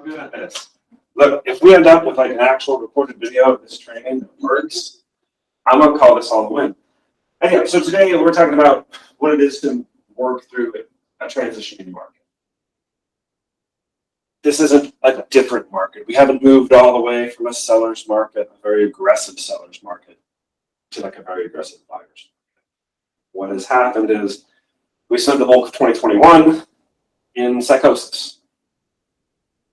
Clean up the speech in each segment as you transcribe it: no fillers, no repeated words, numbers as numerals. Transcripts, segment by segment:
I'm good at this. Look, if we end up with like an actual recorded video of this training that works, I'm gonna call this all a win. Anyway, so today we're talking about what it is to work through a transition in your market. This isn't a different market. We haven't moved all the way from a seller's market, a very aggressive seller's market, to like a very aggressive buyer's market. What has happened is we spent the bulk of 2021 in psychosis.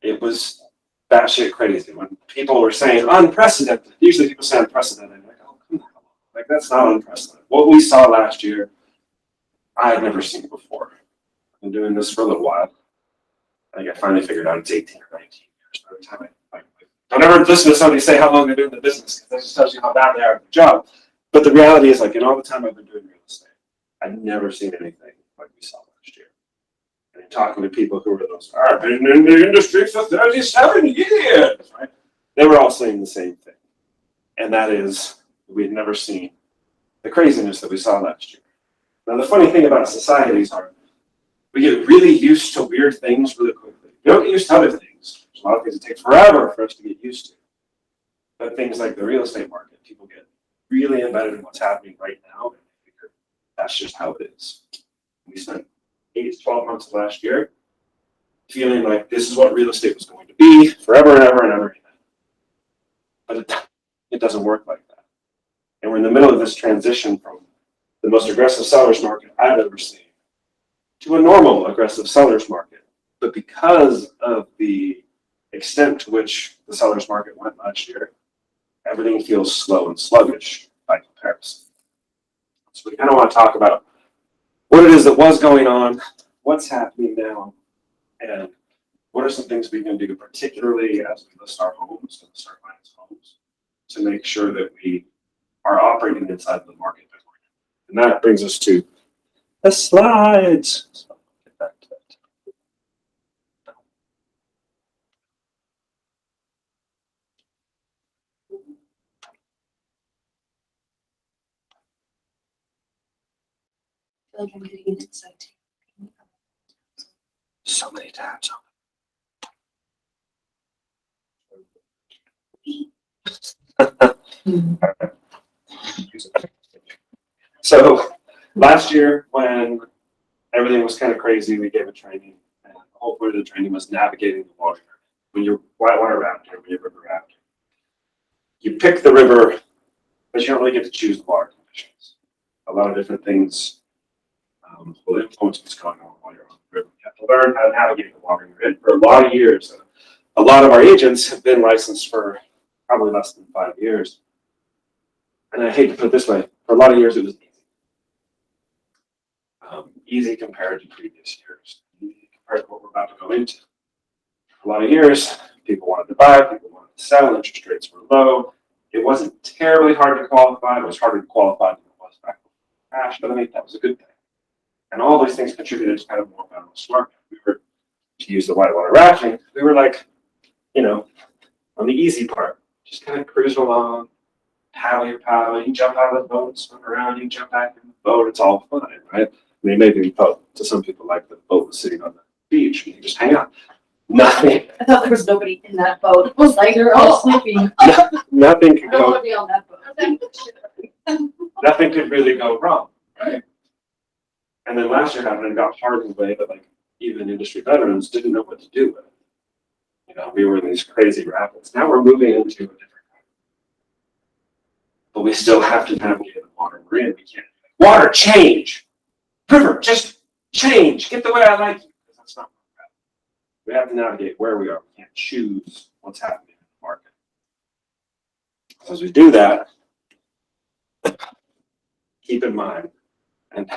It was batshit crazy. When people were saying unprecedented, usually people say unprecedented, like, oh, come on. Like, that's not unprecedented. What we saw last year, I had never seen before. I've been doing this for a little while. I think I finally figured out it's 18 or 19 years by the time don't ever listen to somebody say how long they're doing the business, because that just tells you how bad they are at the job. But the reality is, like, in all the time I've been doing real estate, I've never seen anything like we saw last year. And in talking to people who were those, I've been in the industry for 37 years, right? They were all saying the same thing. And that is, we had never seen the craziness that we saw last year. Now, the funny thing about societies are, we get really used to weird things really quickly. We don't get used to other things. There's a lot of things that take forever for us to get used to. But things like the real estate market, people get really embedded in what's happening right now, and they figure that's just how it is. We spent 8 to 12 months of last year feeling like this is what real estate was going to be forever and ever and ever. But it doesn't work like that. And we're in the middle of this transition from the most aggressive seller's market I've ever seen to a normal aggressive seller's market. But because of the extent to which the seller's market went last year, everything feels slow and sluggish by comparison. So we kind of want to talk about what it is that was going on, what's happening now, and what are some things we can do, particularly as we list our homes and start buying homes, to make sure that we are operating inside the market that we're in. And that brings us to the slides. So I'll get back to that. I feel like I'm getting an insight. So many tabs on. So last year, when everything was kind of crazy, we gave a training, and the whole point of the training was navigating the water. When you're whitewater rafting, when you're river rafting, you pick the river, but you don't really get to choose the water conditions. A lot of different things will influence what's going on while you're on the river. You have to learn how to navigate the water you're in. For a lot of years, a lot of our agents have been licensed for probably less than 5 years. And I hate to put it this way, for a lot of years it was easy. Easy compared to previous years, easy compared to what we're about to go into. For a lot of years, people wanted to buy, people wanted to sell, interest rates were low. It wasn't terribly hard to qualify. It was harder to qualify than it was back before the crash, but I think that was a good thing. And all these things contributed to kind of more balanced market. We were, to use the whitewater rafting, we were like, you know, on the easy part, just kind of cruising along, paddle your paddle, you can jump out of the boat, swim around, you can jump back in the boat, it's all fun, right? I mean, maybe the boat, to some people, like the boat was sitting on the beach and you just hang out. Nothing. I thought there was nobody in that boat. It was like they're all sleeping. Nothing could I don't want go, to be on that boat. nothing could really go wrong, right? And then last year happened and got hard in a way that, like, even industry veterans didn't know what to do with it. You know, we were in these crazy rapids. Now we're moving into a different kind. But we still have to navigate the water we're in. We can't. Water, change. River, just change. Get the way I like you. Because that's not what we have to navigate where we are. We can't choose what's happening in the market. So as we do that, keep in mind, and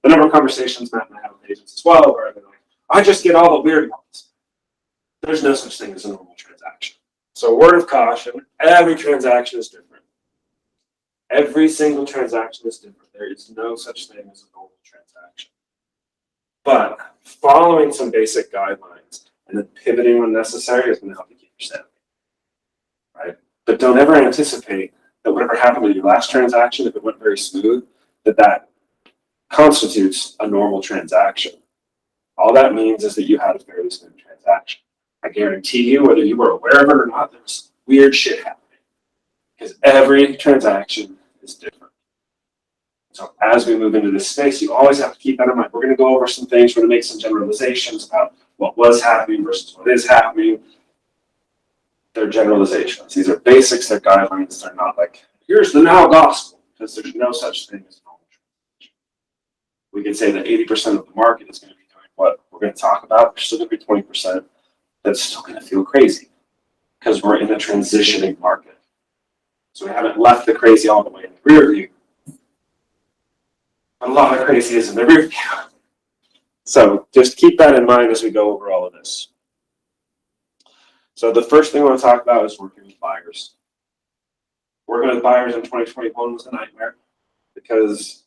the number of conversations Matt and I have with agents as well, where they're like, I just get all the weird ones. There's no such thing as a normal transaction. So word of caution, every transaction is different. Every single transaction is different. There is no such thing as a normal transaction. But following some basic guidelines and then pivoting when necessary is going to help you keep your sanity. Right? But don't ever anticipate that whatever happened with your last transaction, if it went very smooth, that constitutes a normal transaction. All that means is that you had a fairly smooth transaction. I guarantee you, whether you were aware of it or not, there's weird shit happening. Because every transaction is different. So as we move into this space, you always have to keep that in mind. We're going to go over some things. We're going to make some generalizations about what was happening versus what is happening. They're generalizations. These are basics, they're guidelines. They're not like, here's the now gospel, because there's no such thing as knowledge. We can say that 80% of the market is going to be doing what we're going to talk about. There's still going to be 20% that's still going to feel crazy because we're in a transitioning market. So we haven't left the crazy all the way in the rear view. But a lot of crazy is in the rear view. So just keep that in mind as we go over all of this. So the first thing I want to talk about is working with buyers. Working with buyers in 2021 was a nightmare because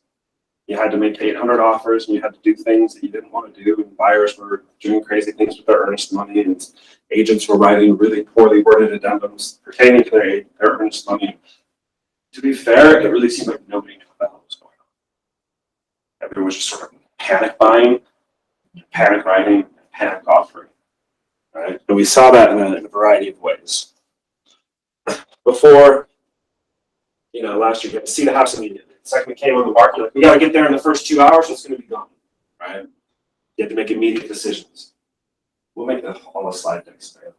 you had to make 800 offers and you had to do things that you didn't want to do. And buyers were doing crazy things with their earnest money, and agents were writing really poorly worded addendums pertaining to their earnest money. To be fair, it really seemed like nobody knew what the hell was going on. Everyone was just sort of panic buying, panic writing, panic offering. Right? And we saw that in a variety of ways. Before, last year, you had to see the house immediately. The second it came on the market, like, we got to get there in the first 2 hours, it's going to be gone. Right? You had to make immediate decisions. We'll make all the slide decks there.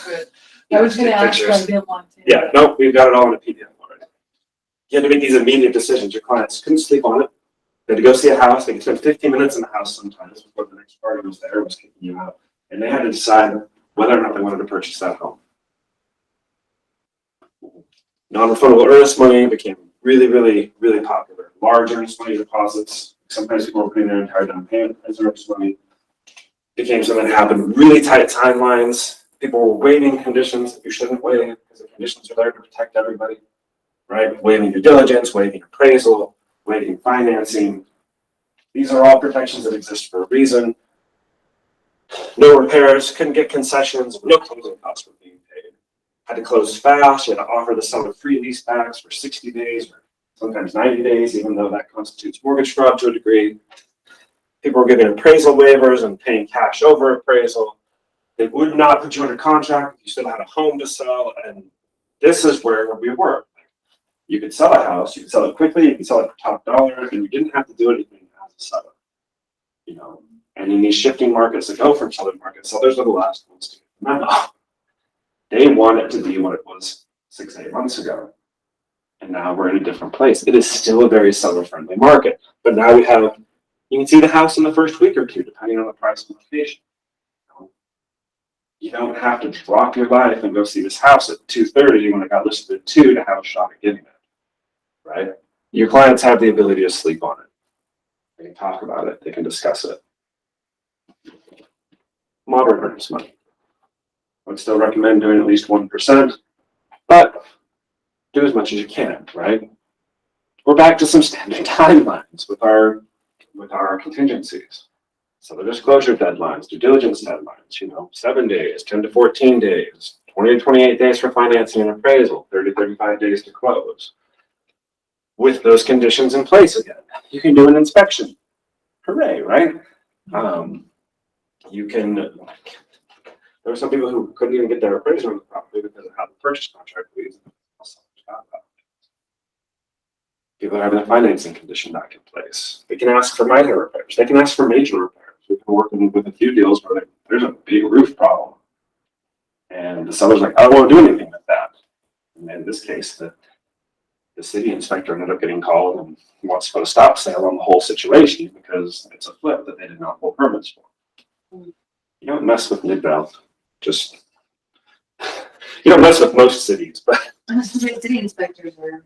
Good. I was going to ask, but I didn't want to. Yeah, no, we've got it all in a PDF already. You had to make these immediate decisions. Your clients couldn't sleep on it. They had to go see a house. They could spend 15 minutes in the house sometimes before the next party was there, was kicking you out. And they had to decide whether or not they wanted to purchase that home. Non-refundable earnest money became really, really, really popular. Large earnest money deposits. Sometimes people were putting their entire down payment as earnest money. Became something that happened. Really tight timelines. People were waiving conditions that you shouldn't waive because the conditions are there to protect everybody. Right? Waiving due diligence, waiving appraisal, waiving financing. These are all protections that exist for a reason. No repairs, couldn't get concessions, no closing costs were being paid. Had to close fast, you had to offer the seller free lease backs for 60 days or sometimes 90 days, even though that constitutes mortgage fraud to a degree. People were getting appraisal waivers and paying cash over appraisal. They would not put you under contract if you still had a home to sell, and this is where we were. You could sell a house, you could sell it quickly, you could sell it for top dollar, and you didn't have to do anything as a seller. And in these shifting markets that go from seller markets, sellers are the last ones to get the memo. They want it to be what it was 6-8 months ago. And now we're in a different place. It is still a very seller-friendly market. But now you can see the house in the first week or two, depending on the price and location. You don't have to drop your life and go see this house at 2:30 when it got listed at 2 to have a shot at getting it. Right? Your clients have the ability to sleep on it. They can talk about it. They can discuss it. Moderate earnest money. I would still recommend doing at least 1%, but do as much as you can, right? We're back to some standard timelines with our contingencies. So the disclosure deadlines, due diligence deadlines, 7 days, 10 to 14 days, 20 to 28 days for financing and appraisal, 30 to 35 days to close. With those conditions in place again, you can do an inspection. Hooray, right? There were some people who couldn't even get their appraisal on the property because of how the purchase contract reads. People are having a financing condition back in place. They can ask for minor repairs. They can ask for major repairs. We've been working with a few deals where there's a big roof problem. And the seller's like, I don't want to do anything with that. And in this case, the city inspector ended up getting called and wants to put a stop sale on the whole situation because it's a flip that they did not pull permits for. You don't mess with Midvale. You don't mess with most cities, but City inspectors are.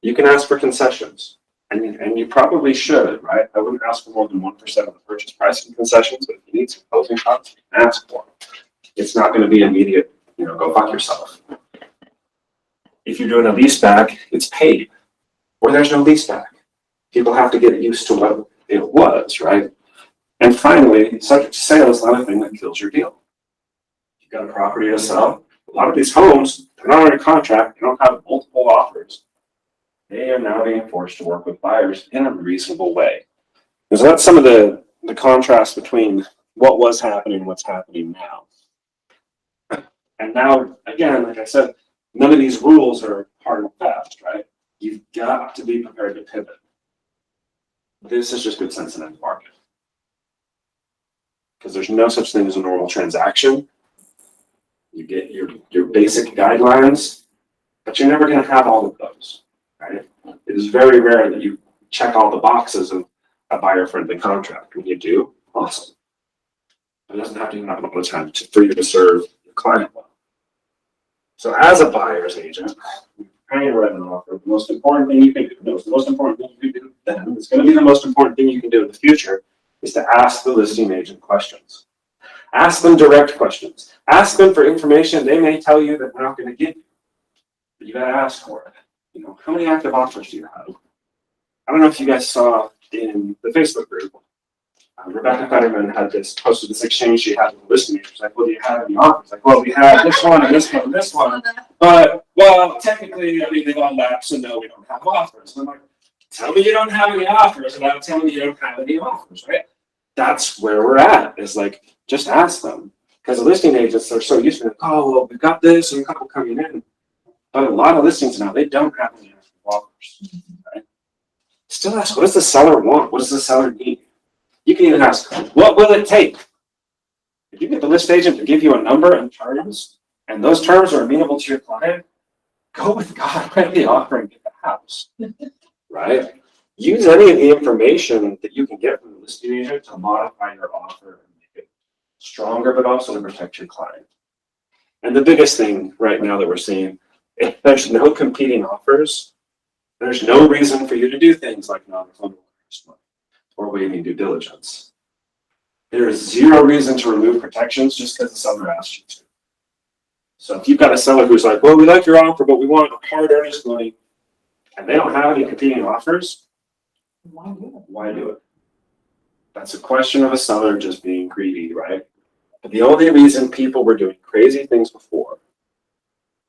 You can ask for concessions, and you probably should, right? I wouldn't ask for more than 1% of the purchase price in concessions, but if you need some closing costs, you can ask for them. It's not going to be immediate, go fuck yourself. If you're doing a lease back, it's paid, or there's no lease back. People have to get used to what it was, right? And finally, subject to sale is not a thing that kills your deal. You've got a property to sell. A lot of these homes, they're not under contract. They don't have multiple offers. They are now being forced to work with buyers in a reasonable way. And so that's some of the the contrast between what was happening and what's happening now. And now, again, like I said, none of these rules are hard and fast, right? You've got to be prepared to pivot. This is just good sense in the market. Because there's no such thing as a normal transaction. You get your basic guidelines, but you're never going to have all of those, right? It is very rare that you check all the boxes of a buyer-friendly contract. When you do, awesome. But it doesn't have to happen all the time for you to serve your client well. So as a buyer's agent, preparing to write an offer, the most important thing you can do, no, the most important thing you can do then, it's going to be the most important thing you can do in the future, is to ask the listing agent questions. Ask them direct questions. Ask them for information they may tell you that they're not going to give you. But you got to ask for it. You know, how many active offers do you have? I don't know if you guys saw in the Facebook group, Rebecca Fetterman had posted this exchange she had with the listing agent. She's like, well, do you have any offers? Like, well, we have this one and this one and this one. But, well, technically, I mean, they've all lapsed, so no, we don't have offers. And I'm like, tell me you don't have any offers without telling me you don't have any offers, right? That's where we're at, is like, just ask them. Because the listing agents are so used to it. Oh, well, we've got this and a couple coming in. But a lot of listings now, they don't have any active offers, right? Still ask, what does the seller want? What does the seller need? You can even ask, what will it take? If you get the list agent to give you a number and terms, and those terms are amenable to your client, go with God, write the offer and get the house, right? Use any of the information that you can get from the listing agent to modify your offer and make it stronger, but also to protect your client. And the biggest thing right now that we're seeing, if there's no competing offers, there's no reason for you to do things like non-refundable or waiving due diligence. There is zero reason to remove protections just because the seller asked you to. So if you've got a seller who's like, well, we like your offer, but we want hard earnest money, and they don't have any competing offers, why do it? That's a question of a seller just being greedy, right? But the only reason people were doing crazy things before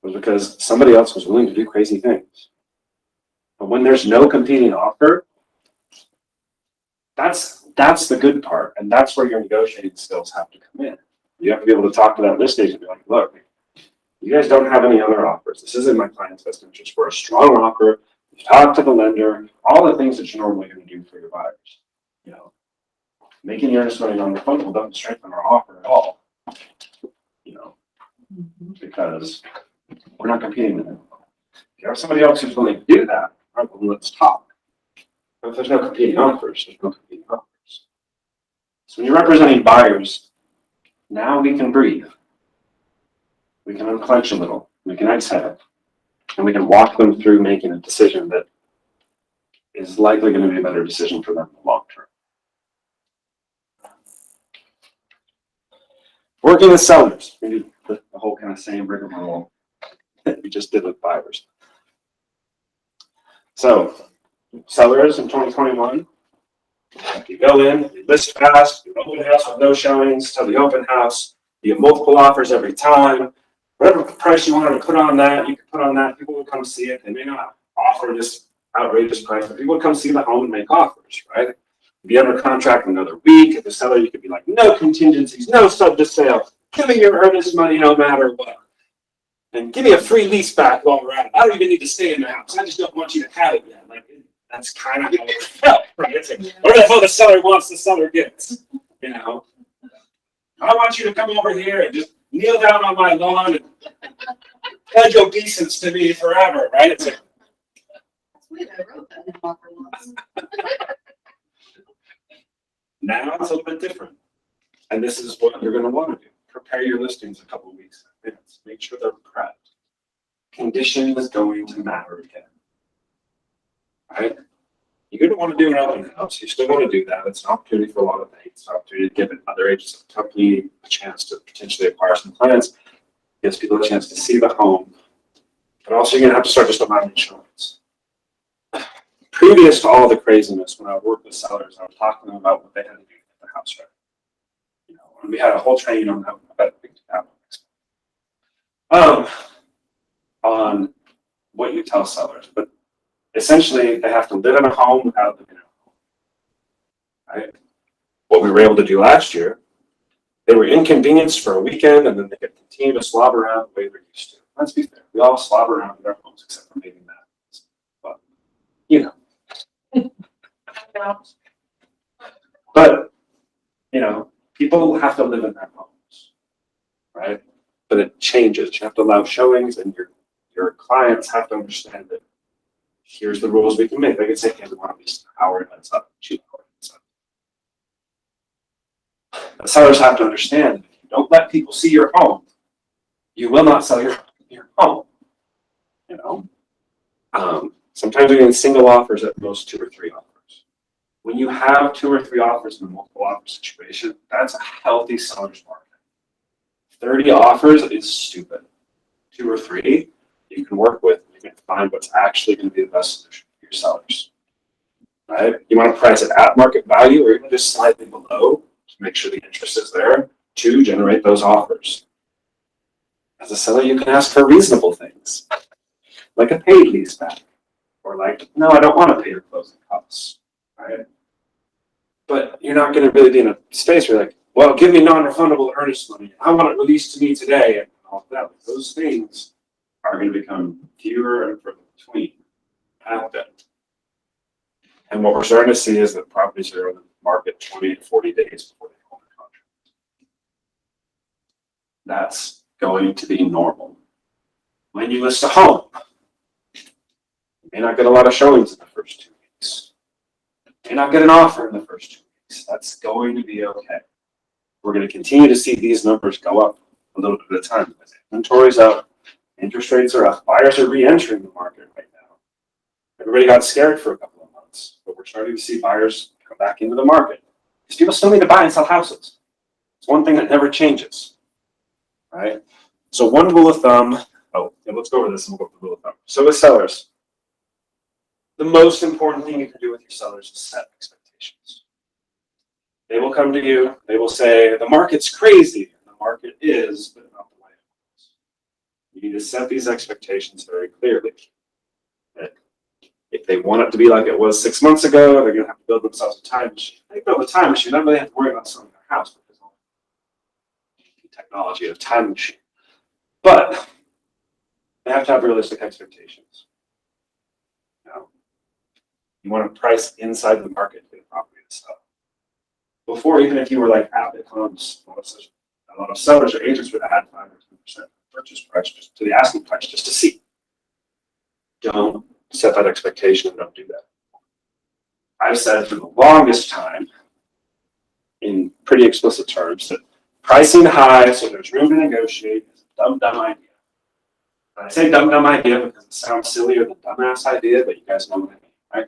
was because somebody else was willing to do crazy things. But when there's no competing offer, that's the good part, and that's where your negotiating skills have to come in. You have to be able to talk to that list agent and be like, look, you guys don't have any other offers. This isn't my client's best interest. We're a strong offer. You talk to the lender, all the things that you're normally going to do for your buyers. You know, making your earnest money non-refundable doesn't strengthen our offer at all. You know, because we're not competing with them. If you have somebody else who's willing to do that, all right, well, let's talk. But if there's no competing offers, there's no competing offers. So when you're representing buyers, now we can breathe. We can unclench a little. We can exhale. And we can walk them through making a decision that is likely going to be a better decision for them in the long term. Working with sellers. We do the whole kind of same rigmarole that we just did with buyers. So, sellers in 2021, you go in, you list fast, you open house with no showings, tell the open house, you have multiple offers every time. Whatever price you wanted to put on that, you can put on that. People will come see it. They may not offer this outrageous price, but people will come see the home and make offers, right? Be under contract in another week. If the seller, you could be like, no contingencies, no sub to sale. Give me your earnest money no matter what. And give me a free lease back while we're at it. I don't even need to stay in the house. I just don't want you to have it yet. Like, that's kind of how it felt, right? It's like, whatever the hell the seller wants, the seller gets. You know, I want you to come over here and just kneel down on my lawn and pledge obeisance to me forever, right? It's like, That's weird, I wrote that in offer once. now it's a little bit different. And this is what you're going to want to do. Prepare your listings a couple of weeks in advance. Make sure they're prepped. Condition is going to matter again. Right? You're going to want to do an open house. You still want to do that. It's an opportunity for a lot of things. It's an opportunity to give other agents of the company a chance to potentially acquire some clients. Gives people a chance to see the home. But also you're going to have to start just allowing insurance. Previous to all the craziness, when I would work with sellers, I would talk to them about what they had to do to get the house ready. You know, and we had a whole training on how that on what you tell sellers. But essentially, they have to live in a home without living in a home. Right? What we were able to do last year, they were inconvenienced for a weekend and then they could continue to slobber around the way they're used to. Let's be fair. We all slobber around in our homes except for maybe Matt. But, you know. But, you know, people have to live in their homes, right? But it changes. You have to allow showings and your clients have to understand that here's the rules we can make. They can say, hey, we want at least an hour and that's up, 2 hours. The sellers have to understand that if you don't let people see your home, you will not sell your home. You know, sometimes we get single offers at most 2 or 3 offers. When you have 2 or 3 offers in a multiple offer situation, that's a healthy seller's market. 30 offers is stupid. 2 or 3 you can work with. You can find what's actually going to be the best solution for your sellers. Right? You want to price it at market value or even just slightly below to make sure the interest is there to generate those offers. As a seller, you can ask for reasonable things, like a paid lease back, or like, no, I don't want to pay your closing costs, right? But you're not going to really be in a space where you're like, well, give me non-refundable earnest money. I want it released to me today, and all of that. Those things are going to become fewer and further between. And what we're starting to see is that properties are on the market 20 to 40 days before they go under contract. That's going to be normal. When you list a home, you may not get a lot of showings in the first 2 weeks. You may not get an offer in the first 2 weeks. That's going to be okay. We're going to continue to see these numbers go up a little bit at a time. Inventory's up, interest rates are up, buyers are re-entering the market right now. Everybody got scared for a couple of months, but we're starting to see buyers come back into the market. Because people still need to buy and sell houses. It's one thing that never changes, right? So one rule of thumb, let's go over this and we'll go over the rule of thumb. So with sellers, the most important thing you can do with your sellers is set expectations. They will come to you, they will say, the market's crazy. And the market is, but not the way it was. You need to set these expectations very clearly. That if they want it to be like it was 6 months ago, they're going to have to build themselves a time machine. They build a time machine, they don't really have to worry about selling their house because of the technology of time machine. But they have to have realistic expectations. You want to price inside the market to get a property to sell. Before, even if you were like Abbott Homes, a lot of sellers or agents would add 5 or 10% purchase price just to the asking price just to see. Don't set that expectation and don't do that. I've said for the longest time, in pretty explicit terms, that pricing high so there's room to negotiate is a dumb idea. And I say dumb idea because it sounds sillier than dumbass idea, but you guys know what I mean, right?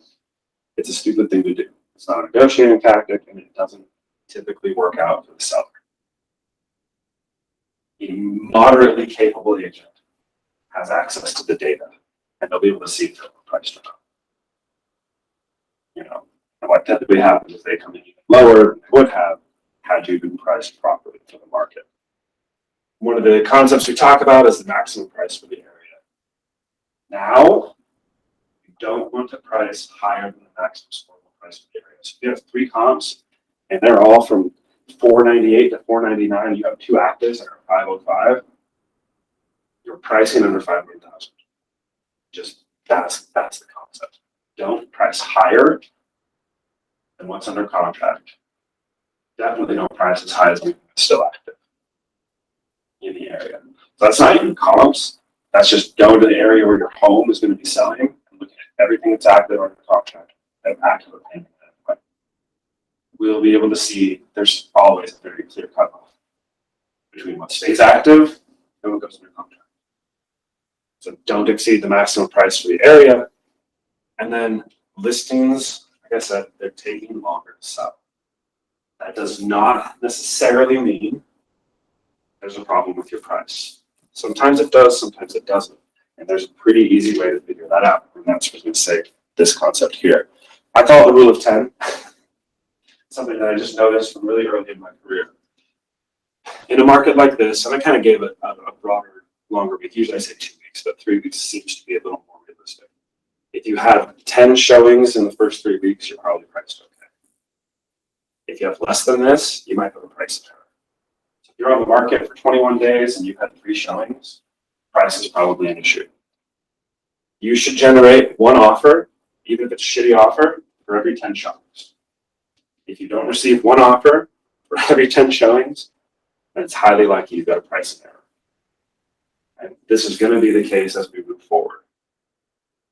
It's a stupid thing to do. It's not a negotiating tactic, and it doesn't typically work out for the seller. A moderately capable agent has access to the data, and they'll be able to see if they're priced or not. And what typically happens is they come in even lower than they would have had you been priced properly for the market. One of the concepts we talk about is the maximum price for the area. Now, you don't want to price higher than the maximum scoreable price for the area. So if you have 3 comps and they're all from $498 to $499, you have 2 actives that are $505, you're pricing under $500,000. Just that's the concept. Don't price higher than what's under contract. Definitely don't price as high as it's still active in the area. So that's not even comps. That's just going to the area where your home is going to be selling and looking at everything that's active under contract and active payment. We'll be able to see there's always a very clear cutoff between what stays active and what goes under contract. So don't exceed the maximum price for the area. And then listings, like I said, they're taking longer to sell. That does not necessarily mean there's a problem with your price. Sometimes it does, sometimes it doesn't. And there's a pretty easy way to figure that out. And that's what I'm going to say, this concept here. I call it the rule of 10. Something that I just noticed from really early in my career. In a market like this, and I kind of gave it a broader, longer week. Usually I say 2 weeks, but 3 weeks seems to be a little more realistic. If you have 10 showings in the first 3 weeks, you're probably priced okay. If you have less than this, you might have a price error. So if you're on the market for 21 days and you've had 3 showings, price is probably an issue. You should generate 1 offer, even if it's a shitty offer, for every 10 showings. If you don't receive 1 offer for every 10 showings, then it's highly likely you've got a pricing error. And this is going to be the case as we move forward.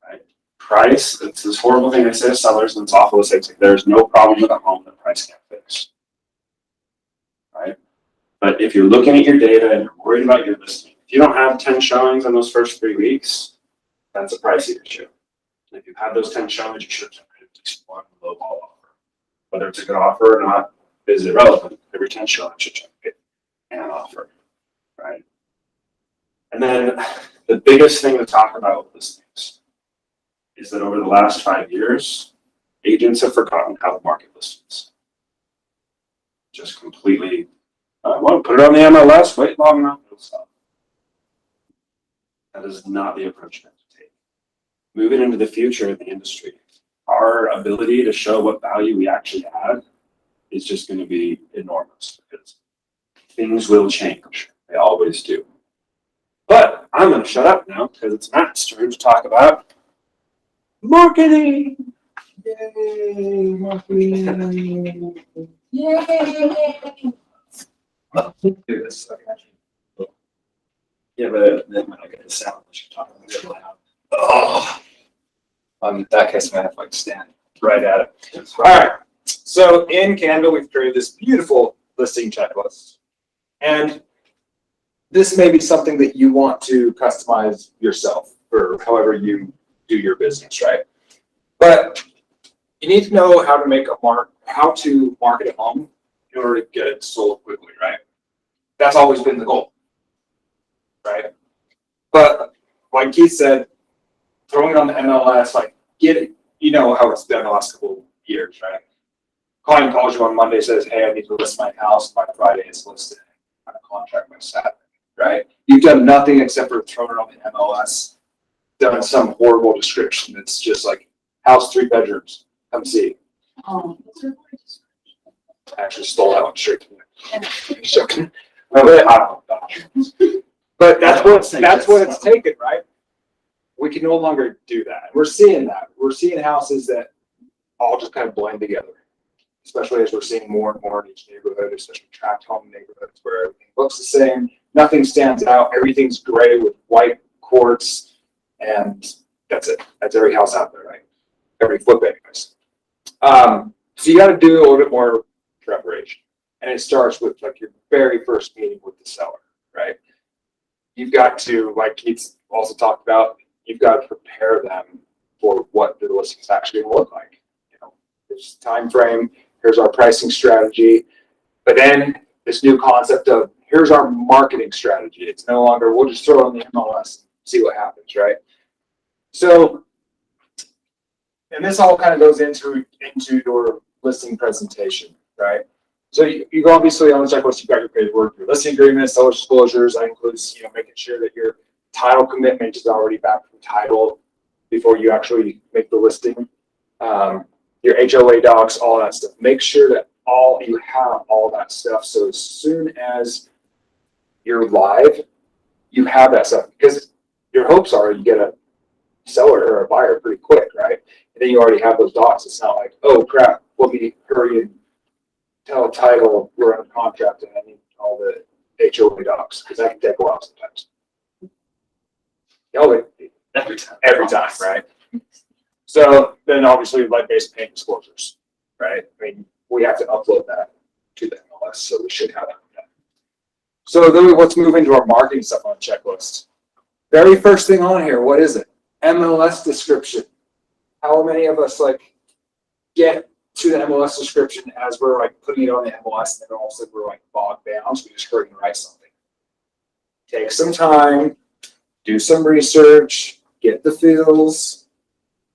Right? Price, it's this horrible thing I say to sellers, and it's awful to say, it's like, there's no problem with a home that price can't fix. Right? But if you're looking at your data and you're worried about your listing, if you don't have 10 showings in those first 3 weeks, that's a pricing issue. And if you've had those 10 showings, you should have generated at least 1 low ball offer. Whether it's a good offer or not is irrelevant. Every 10 showings should generate an offer, right? And then the biggest thing to talk about with listings is that over the last 5 years, agents have forgotten how to market listings. Just completely, well, put it on the MLS, wait long enough, it'll sell. That is not the approach you have to take. Moving into the future of the industry, our ability to show what value we actually add is just going to be enormous because things will change. They always do. But I'm going to shut up now because it's Matt's turn to talk about marketing. Yay, marketing. Yay! Do this. Yeah, but then when I get the sound, I should talk really loud. Oh, In that case, I'm gonna have to like stand right at it. All right. So in Canva, we've created this beautiful listing checklist, and this may be something that you want to customize yourself for however you do your business, right? But you need to know how to make how to market a home in order to get it sold quickly, right? That's always been the goal, right? But like Keith said, throwing it on the MLS, like get it, you know how it's been the last couple of years, right? Client calls you on Monday, says, hey, I need to list my house by Friday, it's listed. I'm a contract by Saturday, right? You've done nothing except for throwing it on the MLS, done some horrible description. It's just like house 3 bedrooms, come see. I actually stole that one straight from you. Joking. But that's what it's taken, right? We can no longer do that. We're seeing that. We're seeing houses that all just kind of blend together, especially as we're seeing more and more in each neighborhood, especially tract home neighborhoods where everything looks the same. Nothing stands out. Everything's gray with white quartz, and that's it. That's every house out there, right? Every flip anyways. So you got to do a little bit more preparation. And it starts with like your very first meeting with the seller, right? You've got to, like Keith also talked about, you've got to prepare them for what the listing is actually going to look like. You know, this time frame, here's our pricing strategy, but then this new concept of here's our marketing strategy. It's no longer we'll just throw it on the MLS and see what happens, right? So, and this all kind of goes into your listing presentation, right? So you obviously on the checklist, you've got your paperwork, your listing agreement, seller disclosures. That includes, you know, making sure that your title commitment is already back from title before you actually make the listing. Your HOA docs, all that stuff. Make sure that you have all that stuff. So as soon as you're live, you have that stuff because your hopes are you get a seller or a buyer pretty quick, right? And then you already have those docs. It's not like, oh crap, let me hurry and tell a title we're under contract and I need all the HOA docs because that can take a while sometimes. Every time, right? So then obviously lead-based payment disclosures, right? I mean, we have to upload that to the MLS, so we should have that. So then let's move into our marketing stuff on the checklist. Very first thing on here, what is it? MLS description. How many of us like get to the MLS description as we're like putting it on the MLS and then all of a sudden we're like bogged down, so we just hurry and write something. Take some time, do some research, get the feels,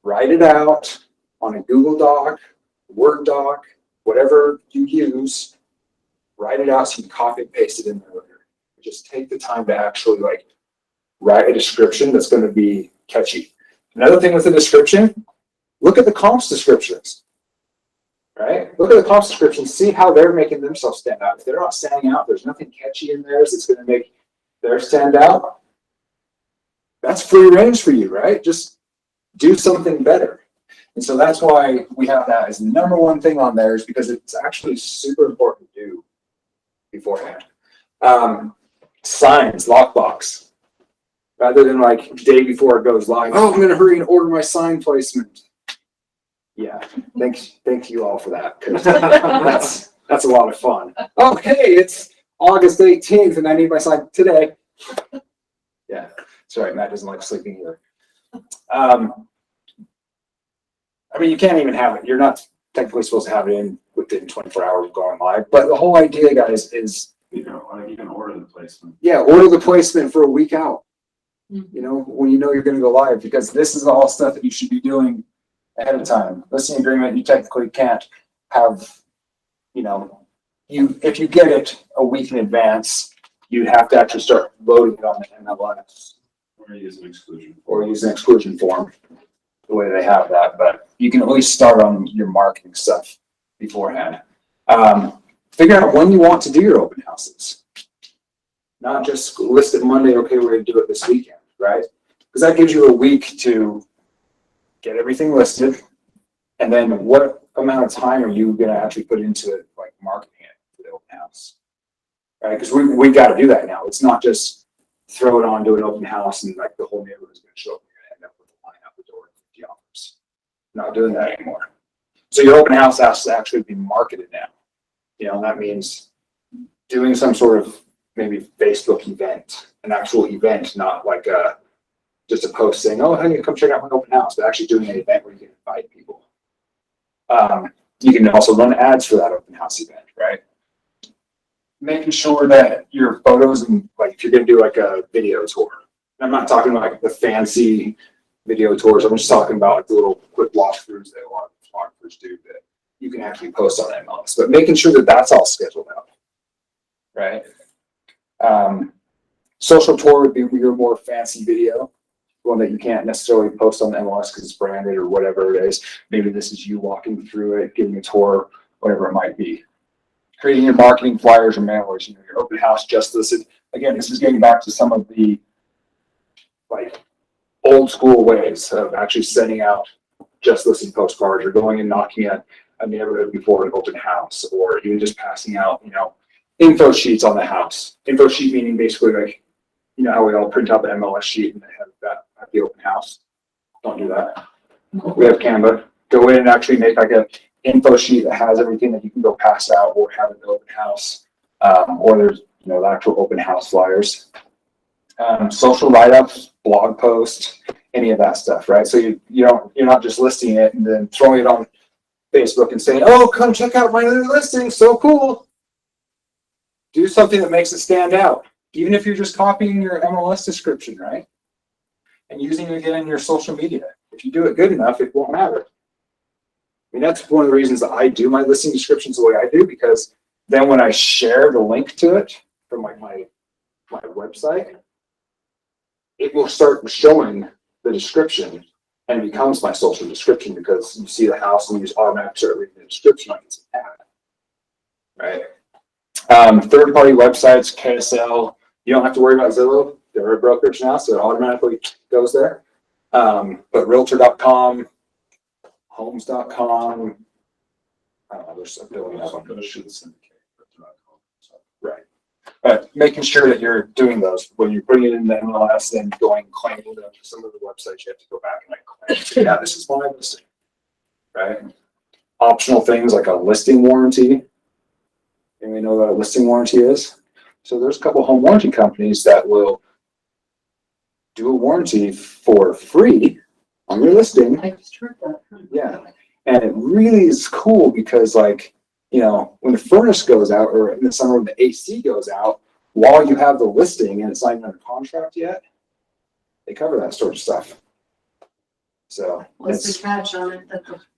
write it out on a Google Doc, Word doc, whatever you use, write it out so you can copy and paste it in there later. Just take the time to actually like write a description that's going to be catchy. Another thing with the description, look at the comps descriptions. right? Look at the comp descriptions, see how they're making themselves stand out. If they're not standing out, there's nothing catchy in theirs that's going to make theirs stand out. That's free range for you, right? Just do something better. And so that's why we have that as the number one thing on there, is because it's actually super important to do beforehand. Signs, lockbox. Rather than like day before it goes live, oh, I'm going to hurry and order my sign placement. Yeah, thank you all for that, because that's a lot of fun. Oh, hey, it's August 18th and I need my sign today. Yeah, sorry, Matt doesn't like sleeping either. I mean, you can't even have it. You're not technically supposed to have it in within 24 hours of going live. But the whole idea, guys, is You can order the placement. yeah, order the placement for a week out. You know, when you know you're going to go live, because this is all stuff that you should be doing ahead of time. Listing agreement, you technically can't have, you know, if you get it a week in advance, you have to actually start loading it on the MLS Or use an exclusion. or use an exclusion form, the way they have that. But you can at least start on your marketing stuff beforehand. Figure out when you want to do your open houses. Not just list it Monday, okay, we're going to do it this weekend, right? Because that gives you a week to get everything listed. And then what amount of time are you going to actually put into it, like marketing it for the open house? Right? Because we got to do that now. It's not just throw it on, do an open house, and like the whole neighborhood is going to show up and you're going to end up with a line out the door and 50 offers. Not doing that anymore. So your open house has to actually be marketed now. You know, that means doing some sort of maybe Facebook event, an actual event, not like just a post saying, oh, honey, come check out my open house, but actually doing an event where you can invite people. You can also run ads for that open house event, right? Making sure that your photos, and like if you're going to do like a video tour, I'm not talking about like the fancy video tours. I'm just talking about like the little quick walkthroughs that a lot of photographers do that you can actually post on MLS, but making sure that that's all scheduled out, right? Social tour would be your more fancy video, one that you can't necessarily post on the MLS because it's branded or whatever it is. Maybe this is you walking through it, giving a tour, whatever it might be. Creating your marketing flyers or mailers, you know, your open house just listed. Again, this is getting back to some of the like old school ways of actually sending out just listed postcards or going and knocking at a neighborhood before an open house, or even just passing out, you know, info sheets on the house. Info sheet meaning basically like, you know how we all print out the MLS sheet and they have that at the open house. Don't do that. We have Canva. Go in and actually make like a info sheet that has everything that you can go pass out or have in the open house. Or there's, you know, the actual open house flyers. Social write-ups, blog posts, any of that stuff, right? So you're not just listing it and then throwing it on Facebook and saying, oh, come check out my new listing, so cool. Do something that makes it stand out. Even if you're just copying your MLS description, right? And using it again in your social media. If you do it good enough, it won't matter. I mean, that's one of the reasons that I do my listing descriptions the way I do, because then when I share the link to it from like my website, it will start showing the description and it becomes my social description, because you see the house and you just automatically start reading the description like it's an ad, right? Third-party websites, KSL, you don't have to worry about Zillow. They're a brokerage now, so it automatically goes there. But Realtor.com, Homes.com, I don't know, there's a billion of them. Right. But making sure that you're doing those when you're putting it in the MLS, then going and claiming them. Some of the websites you have to go back and like claim, yeah, this is my listing, right? Optional things like a listing warranty. And we know what a listing warranty is. So there's a couple of home warranty companies that will do a warranty for free on your listing. I just heard that. Yeah. And it really is cool because, like, you know, when the furnace goes out, or in the summer when the AC goes out, while you have the listing and it's not even under contract yet, they cover that sort of stuff. So What's the catch on it?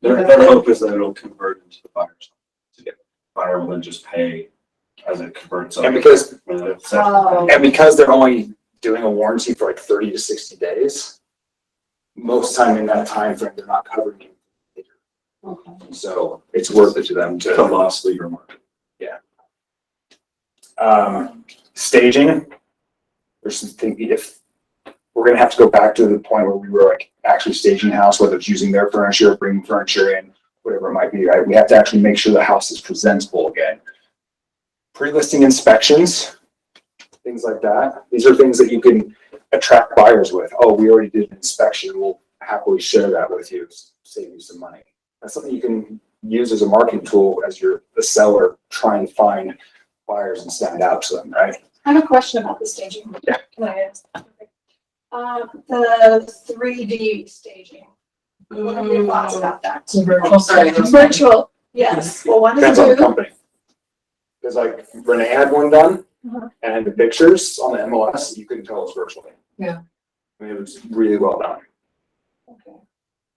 Their hope is that it'll convert into the buyer's. To get buyer will then just pay as it converts. And because Oh. and because they're only doing a warranty for like 30 to 60 days, most time in that time frame they're not covering it. Okay. So it's worth it to them The to, lost leader market. staging. There's some thing, if we're gonna have to go back to the point where we were like actually staging the house, whether it's using their furniture, bringing furniture in, whatever it might be, right? We have to actually make sure the house is presentable again. Pre-listing inspections, things like that. These are things that you can attract buyers with. Oh, we already did an inspection. We'll happily share that with you, save you some money. That's something you can use as a marketing tool as you're the seller trying to find buyers and stand out to them, right? I have a question about the staging. Yeah. Can I ask? The 3D staging. What are your thoughts about that? Virtual, yes. Well, one Depends is on the two. company. Because like Renee had one done, Uh-huh. and the pictures on the MLS, you couldn't tell it was virtually. Yeah. I mean, it was really well done. Okay.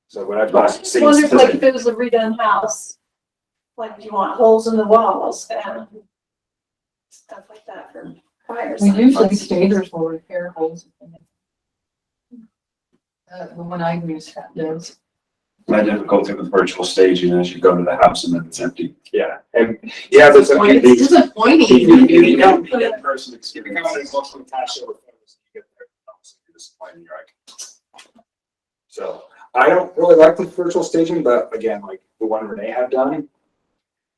So what I've I got. just wondered, like, if it was a redone house, like, do you want holes in the walls and stuff like that for buyers? We usually stagers will repair holes. The one I use does. My difficulty with virtual staging is you go to the house and then it's empty. Yeah, and yeah, there's a. It's disappointing. You come in person, if you come out and watch the past show with photos, you get there, you're disappointed, you're like. So I don't really like the virtual staging, but again, like the one Renee had done,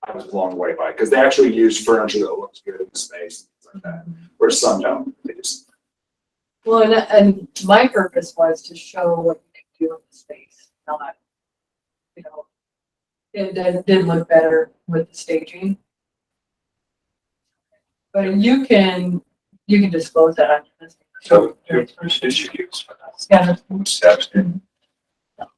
I was blown away by it, because they actually use furniture that looks good in the space, things like that, where some don't, they just. Well, and my purpose was to show what you can do in the space, not, you know, it did look better with the staging. But you can disclose that on this. So who did you use for that? Yeah. Which steps did? Have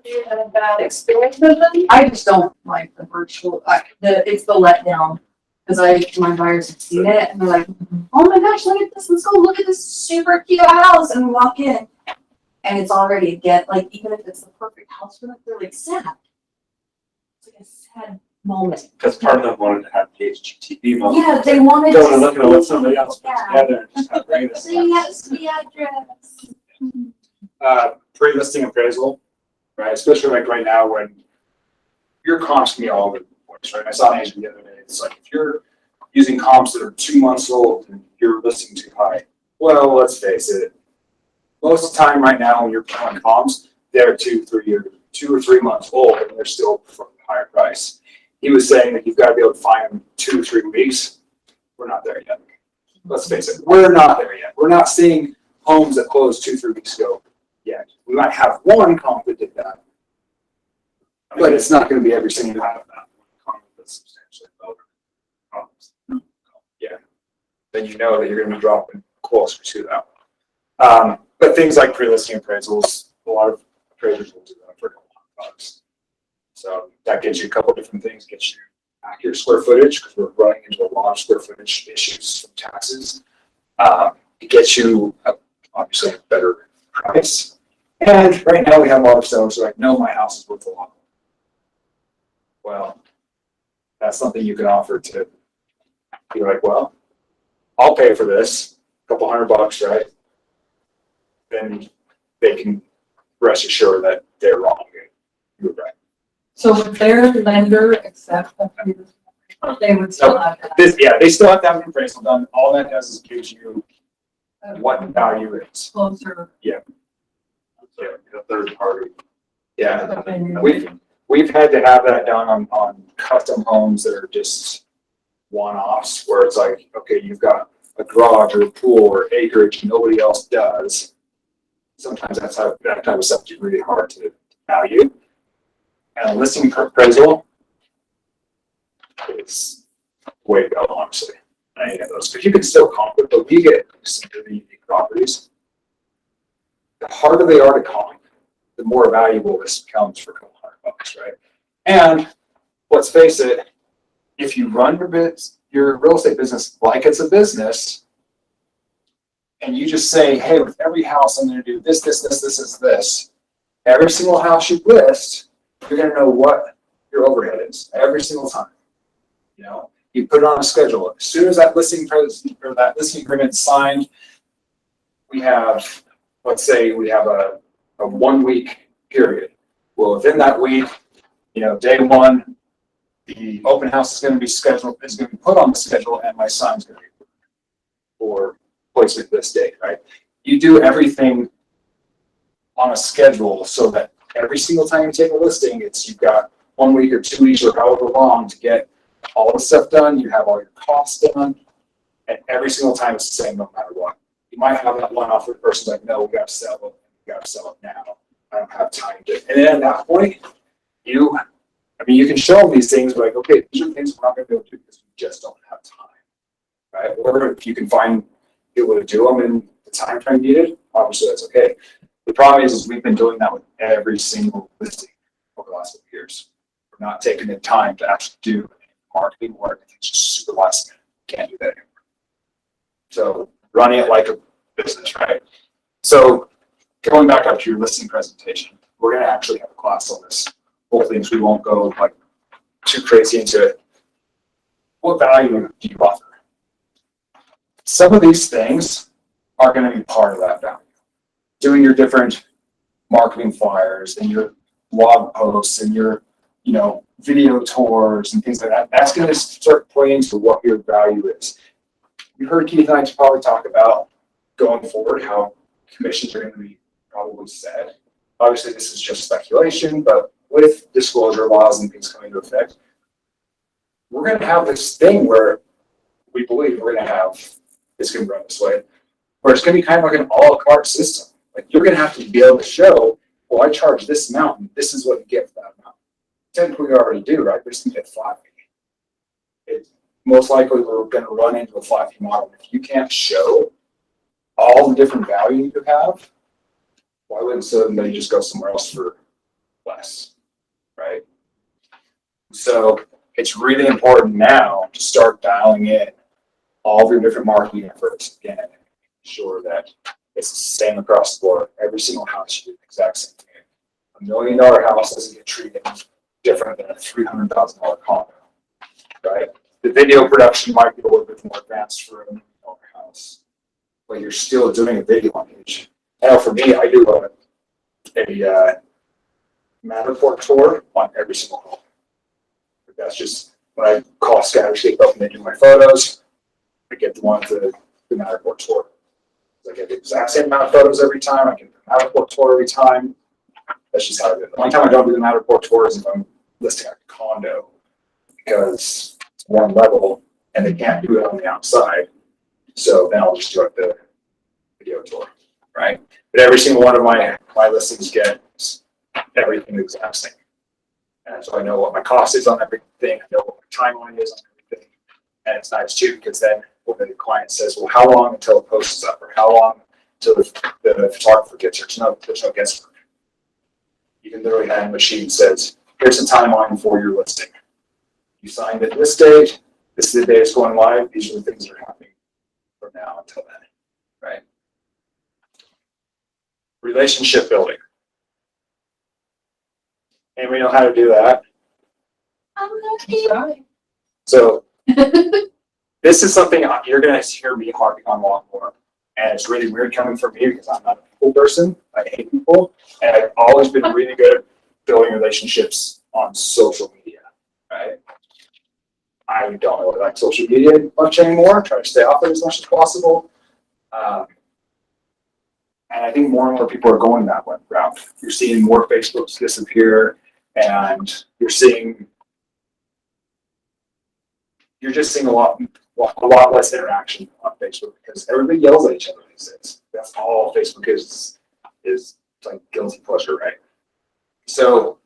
you had a bad experience with them? I just don't like the virtual, it's the letdown. Cause my buyers have seen it and they're like, oh my gosh, look at this, let's go look at this super cute house, and we walk in. And it's already like, even if it's the perfect house for them, they're like sad. It's like a sad moment. Because part of them wanted to have the HGTV moment. Yeah, they wanted to. Go and look at what somebody else put Yeah. together and just have great. So yes, the address. Pre-listing appraisal, right? Especially like right now when your comps can be all over the place, right? I saw an agent the other day. It's like, if you're using comps that are 2 months old and you're listing too high, well, let's face it. Most of the time right now when you're pulling comps, they're 2 or 3 months old and they're still from a higher price. He was saying that you've got to be able to find them 2 or 3 weeks. We're not there yet. Let's face it, we're not there yet. We're not seeing homes that closed 2 or 3 weeks ago yet. We might have one comp that did that, but it's not going to be every single one of that. Comment that's substantially lower. Yeah. Then you know that you're going to be dropping closer to that. But things like pre-listing appraisals, a lot of appraisers will do that for $100. So that gets you a couple different things, gets you accurate square footage, because we're running into a lot of square footage issues from taxes. It gets you obviously a better price. And right now we have a lot of sellers who are like, no, my house is worth a lot. Well, that's something you can offer to be like, well, I'll pay for this, a couple $100, right? Then they can rest assured that they're wrong. You're right. So would their lender accept a pre-listing appraisal? They would still have that. They still have to have an appraisal done. All that does is gives you what the value is. Closer. So a third party. Yeah. opinion. We've had to have that done on custom homes that are just one-offs, where it's like, okay, you've got a garage or a pool or acreage nobody else does. Sometimes that type of stuff is really hard to value. And a listing appraisal is way to go, honestly. Any of those, because you can still comp it, but we get some really unique properties. The harder they are to comp, the more valuable this becomes for a couple $100, right? And let's face it, if you run your real estate business like it's a business, and you just say, hey, with every house I'm going to do this. Every single house you list, you're going to know what your overhead is every single time. You know, you put it on a schedule. As soon as that listing agreement is signed, we have, let's say we have a 1 week period. Well, within that week, day one, the open house is going to be put on the schedule, and my sign's going to be for placement this date, right? You do everything on a schedule so that every single time you take a listing, you've got 1 week or 2 weeks or however long to get all the stuff done. You have all your costs done, and every single time it's the same no matter what. You might have that one off where the person's like, no, we got to sell it. We got to sell it now. I don't have time to. And then at that point, you can show them these things, but like, okay, these are things we're not going to be able to do because we just don't have time, right? Or if you can find people to do them in the time frame needed, obviously that's okay. The problem is we've been doing that with every single listing over the last couple of years. We're not taking the time to actually do marketing work. It's just super last minute. Can't do that anymore. So running it like a business, right? So going back up to your listing presentation, we're going to actually have a class on this. Both things, we won't go like too crazy into it. What value do you offer? Some of these things are going to be part of that value. Doing your different marketing flyers and your blog posts and your, video tours and things like that. That's going to start playing into what your value is. You heard Keith and I probably talk about going forward how commissions are going to be probably set. Obviously, this is just speculation, but with disclosure laws and things coming into effect, we're going to have this thing where we believe we're going to have, it's going to run this way, where it's going to be kind of like an a la carte system. Like you're going to have to be able to show, well, I charge this amount, and this is what you get for that amount. Technically, we already do, right? We're just going to get flat fee. Most likely, we're going to run into a flat fee model. If you can't show all the different value you have, why wouldn't somebody just go somewhere else for less, right? So it's really important now to start dialing in all of your different marketing efforts again, and ensure that it's the same across the board. Every single house you do the exact same thing. $1 million house doesn't get treated different than a $300,000 condo, right? The video production might be a little bit more advanced for a $1 million house, but you're still doing a video on each. Now, for me, I do a Matterport tour on every single home. That's just when I call Scatterscape up and they do my photos, I get the one to the Matterport tour. I get the exact same amount of photos every time. I get the Matterport tour every time. That's just how I do it. The only time I don't do the Matterport tour is if I'm listing a condo because it's one level and they can't do it on the outside. So then I'll just do like the video tour, right? But every single one of my listings gets everything the exact same. And so I know what my cost is on everything. I know what my timeline is on everything. And it's nice too, because then when the client says, well, how long until the post is up, or how long until the photographer gets here? There's no guesswork. You can literally have a machine says, here's a timeline for your listing. You signed at this date. This is the day it's going live. These are the things that are happening from now until then, right? Relationship building. Anybody know how to do that? So this is something you're going to hear me harping on a lot more. And it's really weird coming from me because I'm not a people person. I hate people. And I've always been really good at building relationships on social media, right? I don't really like social media much anymore. I try to stay off it as much as possible. And I think more and more people are going that route. You're seeing more Facebooks disappear, and you're just seeing a lot less interaction on Facebook because everybody yells at each other these days. That's all Facebook is like guilty pleasure, right? So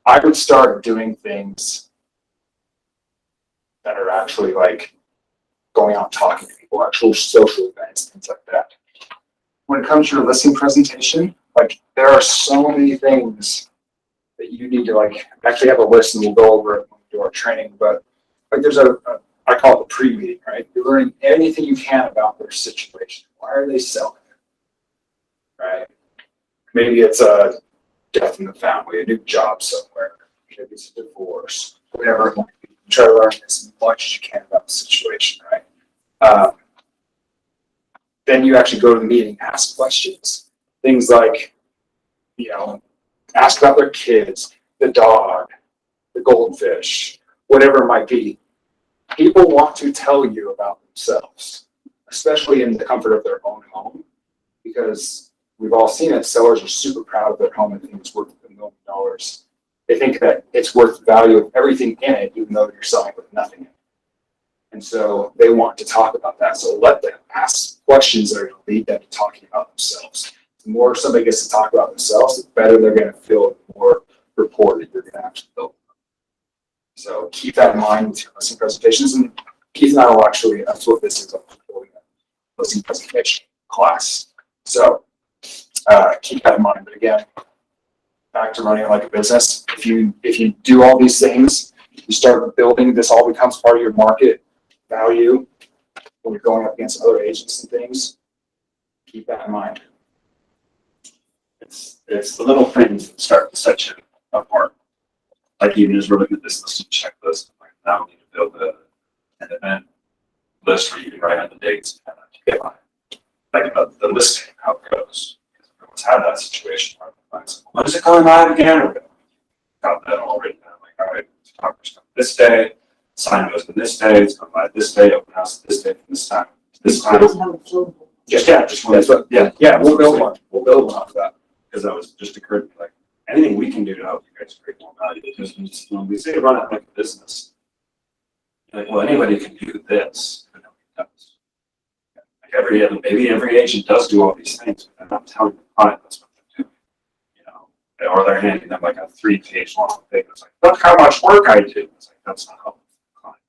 I would start doing things that are actually like going out and talking to people, actual social events, things like that. When it comes to your listing presentation, like there are so many things that you need to like actually have a list, and we'll go over it when we do our training. But like there's I call it the pre-meeting, right? You're learning anything you can about their situation. Why are they selling? Right? Maybe it's a death in the family, a new job somewhere. Maybe it's a divorce, whatever it might be. You try to learn as much as you can about the situation, right? Then you actually go to the meeting, ask questions. Things like, ask about their kids, the dog, the goldfish, whatever it might be. People want to tell you about themselves, especially in the comfort of their own home, because we've all seen it. Sellers are super proud of their home and think it's worth $1 million. They think that it's worth the value of everything in it, even though you're selling with nothing in it. And so they want to talk about that. So let them ask questions that are going to lead them to talking about themselves. The more somebody gets to talk about themselves, the better they're going to feel, the more rapport that you're going to actually build. So keep that in mind with your listing presentations. And Keith and I will actually, that's what this is, a listing presentation class. So keep that in mind. But again, back to running it like a business. If you do all these things, you start building, this all becomes part of your market value when you're going up against other agents and things. Keep that in mind. It's the little things that start to set you apart. Like even as we're looking at this listing checklist, like now we need to build an event list where you can write out the dates and get on it. Like about the listing, how it goes. Everyone's had that situation. When is it going live again? Or got that all written down. Like, all right, photographers come this day, sign goes to this day, it's going live this day, open house this day from this time. This time. Just That's what, yeah, we'll build one. We'll build one off of that. Because that was just occurred to me, like anything we can do to help you guys create more value. Because when we say run it like a business, you're like, well, anybody can do this, but nobody does. Like maybe every agent does do all these things, but they're not telling the client that's what they're doing. You know, or they're handing them like a 3-page long thing. It's like, look how much work I do. It's like that's not helpful for the client.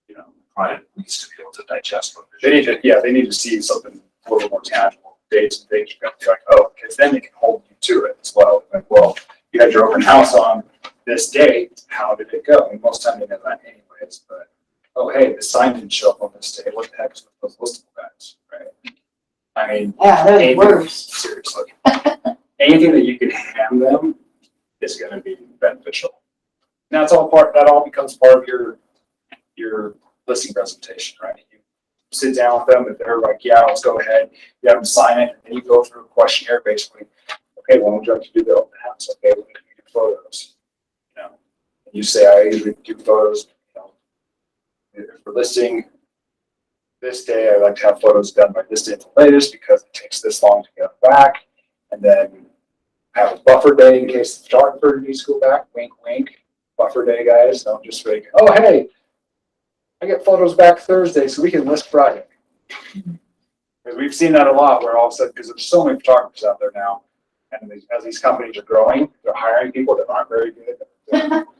You know, the client needs to be able to digest what they're doing. They need to see something a little more tangible. Dates and things, you're going to be like, oh, because then they can hold you to it as well. Like, well, you had your open house on this date. How did it go? And most time they know that anyways. But oh, hey, the sign didn't show up on this day. What the heck is with those listable guys, right? I mean, Yeah, that's anything- worse. Seriously, anything that you can hand them is going to be beneficial. Now it's all part. That all becomes part of your listing presentation, right? Sit down with them, if they're like, yeah, let's go ahead, you have them sign it, and you go through a questionnaire basically. Okay, well, would you like to do the open house? Okay, when can you do photos? You know, and you say, I usually do photos, you know, for listing this day, I like to have photos done by this day at the latest because it takes this long to get back. And then have a buffer day in case the photographer needs to go back, wink, wink, buffer day, guys, don't just like, oh, hey, I get photos back Thursday so we can list Friday. Because we've seen that a lot where all of a sudden, because there's so many photographers out there now, and as these companies are growing, they're hiring people that aren't very good.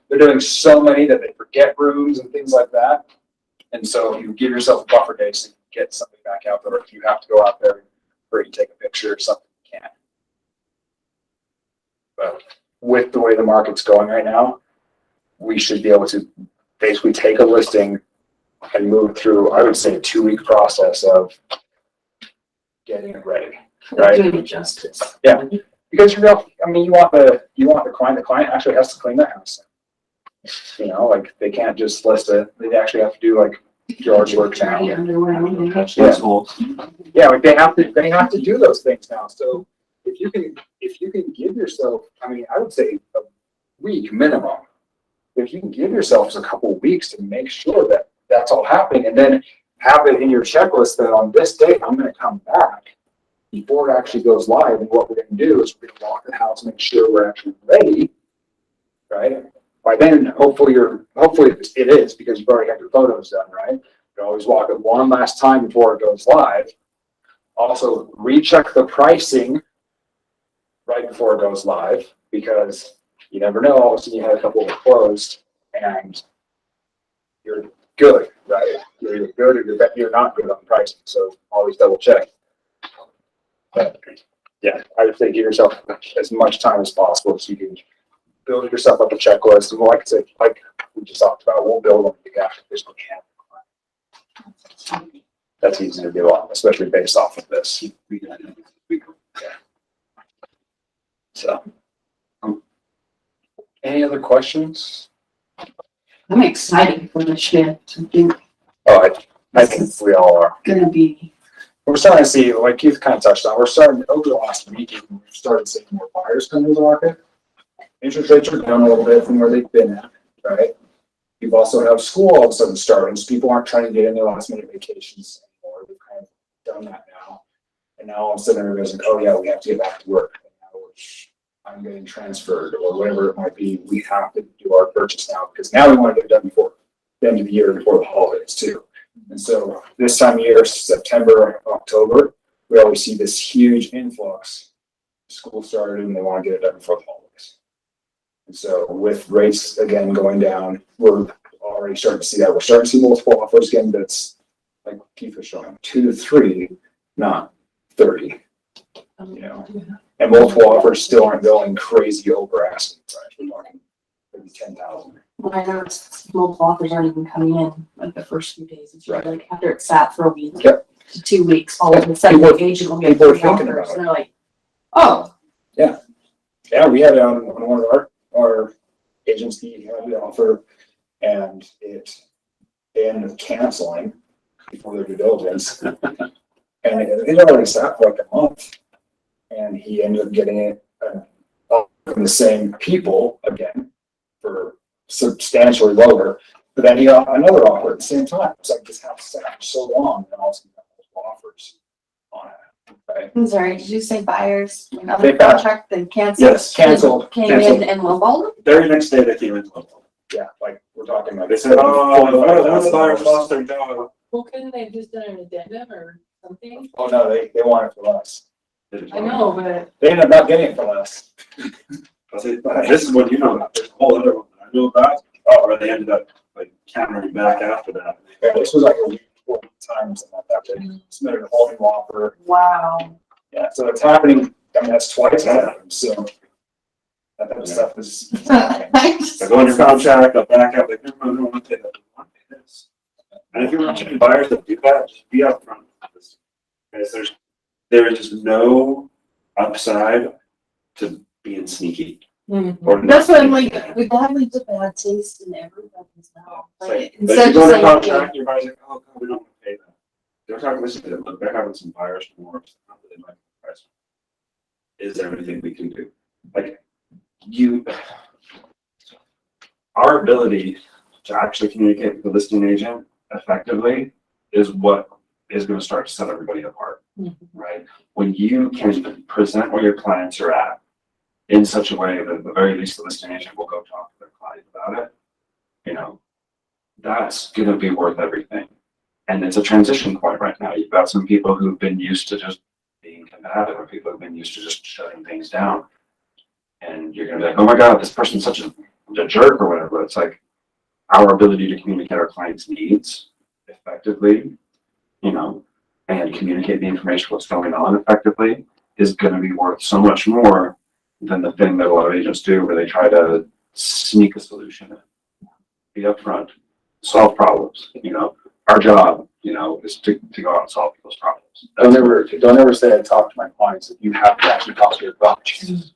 They're doing so many that they forget rooms and things like that. And so you give yourself a buffer day so you can get something back out there. If you have to go out there or you take a picture or something, you can. But with the way the market's going right now, we should be able to basically take a listing and move through, I would say, a 2-week process of getting it ready, right? Doing it justice. Yeah, because you want the client actually has to clean the house. You know, like they can't just list it, they actually have to do like yard work now. Dirty underwear, anything. Yeah, like they have to do those things now. So if you can give yourself, I would say a week minimum. If you can give yourself a couple of weeks to make sure that that's all happening, and then have it in your checklist that on this date, I'm going to come back before it actually goes live. And what we're going to do is we're going to walk the house, make sure we're actually ready, right? By then, hopefully it is because you've already had your photos done, right? You can always walk it one last time before it goes live. Also, recheck the pricing right before it goes live because you never know. All of a sudden, you had a couple of closed and you're good, right? You're either good or you're not good on pricing. So always double check. But yeah, I would say give yourself as much time as possible so you can build yourself up a checklist. And like I said, like we just talked about, we'll build them after this we can. That's easy to do, especially based off of this. Yeah. So, any other questions? I'm excited for the shift. I think Oh, I think we all are. gonna be, We're starting to see, like Keith kind of touched on, we're starting over the last week, we've started seeing more buyers come into the market. interest rates are down a little bit from where they've been at, right? You've also have school all of a sudden starting, so people aren't trying to get in their last minute vacations anymore. We've kind of done that now. And now all of a sudden everybody's like, oh yeah, we have to get back to work. And now I'm getting transferred or whatever it might be. We have to do our purchase now because now we want to get it done before the end of the year, before the holidays too. And so this time of year, September, October, we always see this huge influx. School started and they want to get it done before the holidays. And so with rates again going down, we're already starting to see that. We're starting to see multiple offers again, that's like Keith was showing, 2 to 3, not 30. You know, and multiple offers still aren't going crazy over asking price. We're talking maybe 10,000. Well, I noticed multiple offers aren't even coming in like the first few days. It's usually like after it's sat for a week Yep. to 2 weeks, all of a sudden the agent will get people are 3 thinking offers about it. and they're like, oh, Yeah, we had on one of our agents, he had the offer and it ended up canceling before their due diligence. And it already sat for like a month. And he ended up getting it from the same people again for substantially lower. But then he got another offer at the same time. It's like this house sat for so long and also got multiple offers on it. Right? I'm sorry, did you say buyers? They Another got- contract they canceled? Yes, canceled. Came Canceled. in and lowballed them? Very next day they came into the Yeah, like we're talking like They said, oh, one of the buyers $45,000. lost their job. Well, couldn't they have just done an addendum or something? Oh, no, they want it from us. I know, but They ended up not getting it from us. I said, this is what you know about. There's a whole other one that I know about. Oh, where they ended up like countering back after that. Yeah, this was like a week, 4 times and that they submitted a whole new offer. Wow. Yeah, so it's happening. I mean, that's twice that happened, so. That type of stuff is. I go under contract, I'll back out, like, no, I want to pay that, I want to pay this. And if you're watching buyers that do that, just be upfront with this. Because there is just no upside to being sneaky. Or not That's what I'm sneaky. like, we have leaves a bad taste in everybody's mouth. It's Like, like, but instead if you of go just under like, contract, your buyer's like, oh, God, we don't want to pay that. They're talking, listen to them, look, they're having some buyers from more, not that they like the price. Is there anything we can do? Like, our ability to actually communicate with the listing agent effectively is what is going to start to set everybody apart, right? When you can present where your clients are at in such a way that at the very least the listing agent will go talk to their client about it, you know, that's going to be worth everything. And it's a transition point right now. You've got some people who've been used to just being combative, or people who've been used to just shutting things down. And you're going to be like, oh my God, this person's such a jerk or whatever. It's like our ability to communicate our clients' needs effectively, you know, and communicate the information, what's going on effectively, is going to be worth so much more than the thing that a lot of agents do where they try to sneak a solution in, be upfront, solve problems. You know, our job, you know, is to go out and solve people's problems. Don't ever say I talk to my clients if you have to actually talk to your clients.